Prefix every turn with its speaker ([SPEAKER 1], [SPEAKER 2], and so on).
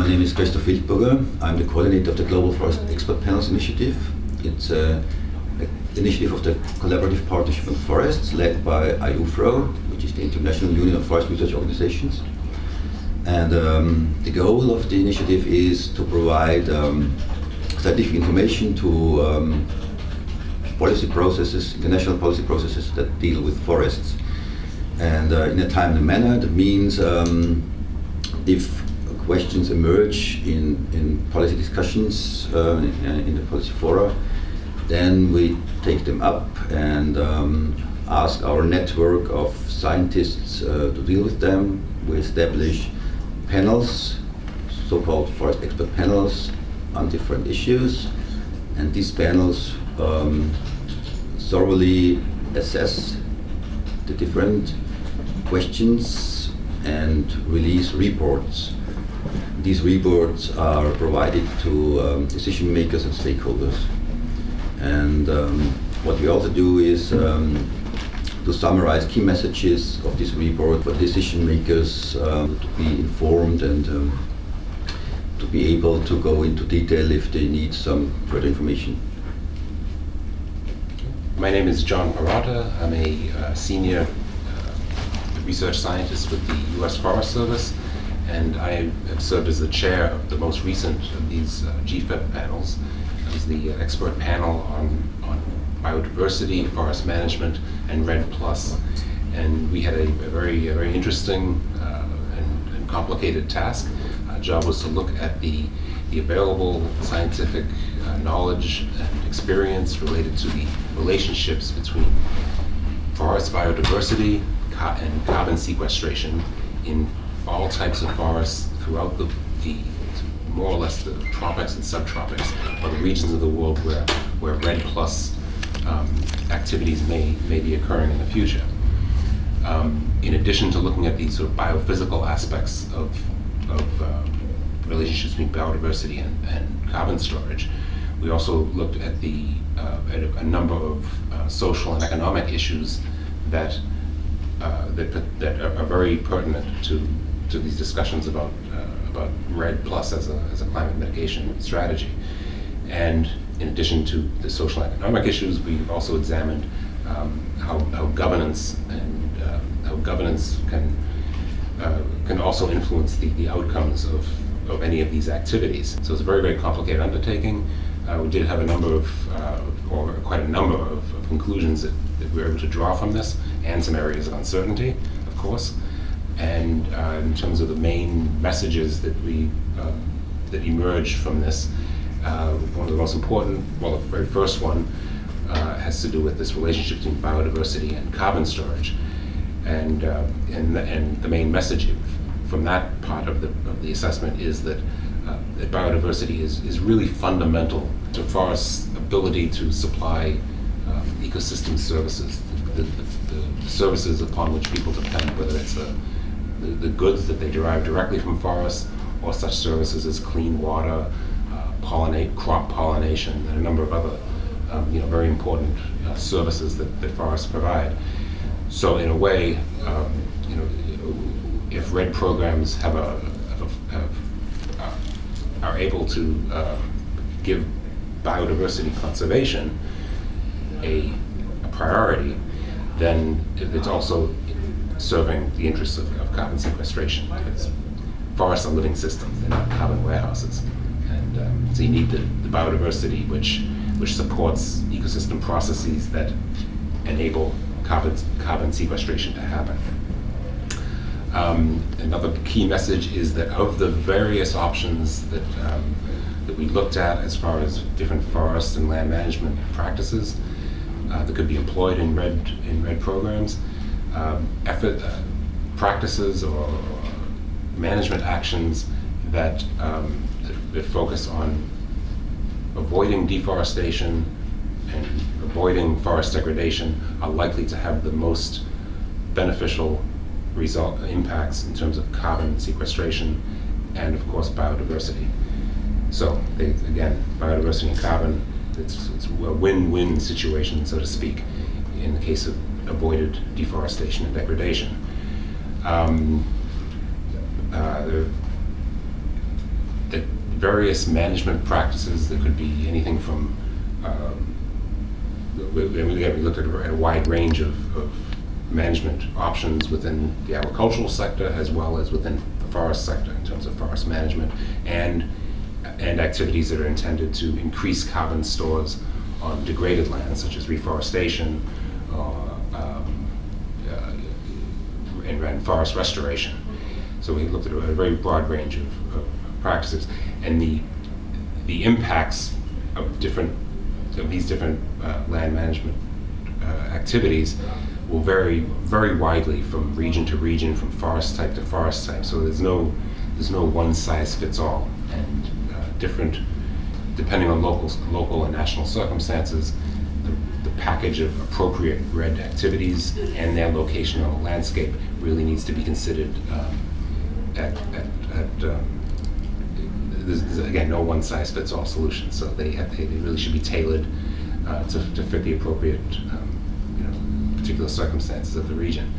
[SPEAKER 1] My name is Christoph Wildburger. I'm the coordinator of the Global Forest Expert Panels Initiative. It's an initiative of the Collaborative Partnership on Forests led by IUFRO, which is the International Union of Forest Research Organizations. And the goal of the initiative is to provide scientific information to policy processes, international policy processes that deal with forests. And in a timely manner. That means if questions emerge in policy discussions in the policy fora, then we take them up and ask our network of scientists to deal with them. We establish panels, so-called forest expert panels, on different issues, and these panels thoroughly assess the different questions and release reports. These reports are provided to decision makers and stakeholders. And what we also do is to summarize key messages of this report for decision makers to be informed and to be able to go into detail if they need some further information.
[SPEAKER 2] My name is John Parrotta. I'm a senior research scientist with the US Forest Service, and I have served as the chair of the most recent of these GFEP panels. It was the expert panel on biodiversity, forest management, and REDD+. And we had a very interesting and complicated task. Our job was to look at the available scientific knowledge and experience related to the relationships between forest biodiversity and carbon sequestration in all types of forests throughout the more or less the tropics and subtropics, or the regions of the world where REDD+ activities may be occurring in the future. In addition to looking at these sort of biophysical aspects of relationships between biodiversity and carbon storage, we also looked at a number of social and economic issues that are very pertinent to these discussions about REDD+ as a climate mitigation strategy. And in addition to the social and economic issues, we've also examined how governance and how governance can also influence the outcomes of any of these activities. So it's a very complicated undertaking. We did have a number of, or quite a number of conclusions that we were able to draw from this, and some areas of uncertainty, of course. And in terms of the main messages that that emerged from this, one of the most important, well, the very first one has to do with this relationship between biodiversity and carbon storage. And the main message from that part of the assessment is that biodiversity is really fundamental to forests' ability to supply ecosystem services, the services upon which people depend, whether it's the goods that they derive directly from forests, or such services as clean water, crop pollination, and a number of other very important services that forests provide. So in a way, if REDD programs are able to give biodiversity conservation a priority, then it's also serving the interests of carbon sequestration, because forests are living systems, they're not carbon warehouses. And so you need the biodiversity which supports ecosystem processes that enable carbon sequestration to happen. Another key message is that of the various options that we looked at as far as different forest and land management practices that could be employed in REDD programs, practices or management actions that focus on avoiding deforestation and avoiding forest degradation are likely to have the most beneficial impacts in terms of carbon sequestration and, of course, biodiversity. So, again, biodiversity and carbon, it's a win-win situation, so to speak, in the case of avoided deforestation and degradation. various management practices. There could be anything from, we looked at a wide range of management options within the agricultural sector as well as within the forest sector in terms of forest management and activities that are intended to increase carbon stores on degraded lands, such as reforestation and forest restoration. So we looked at a very broad range of practices, and the impacts of these different land management activities will vary very widely from region to region, from forest type to forest type. So there's no one size fits all, and different, depending on local and national circumstances, the package of appropriate RED activities and their location on the landscape really needs to be considered. There's again no one size fits all solution. So they really should be tailored to fit the appropriate particular circumstances of the region.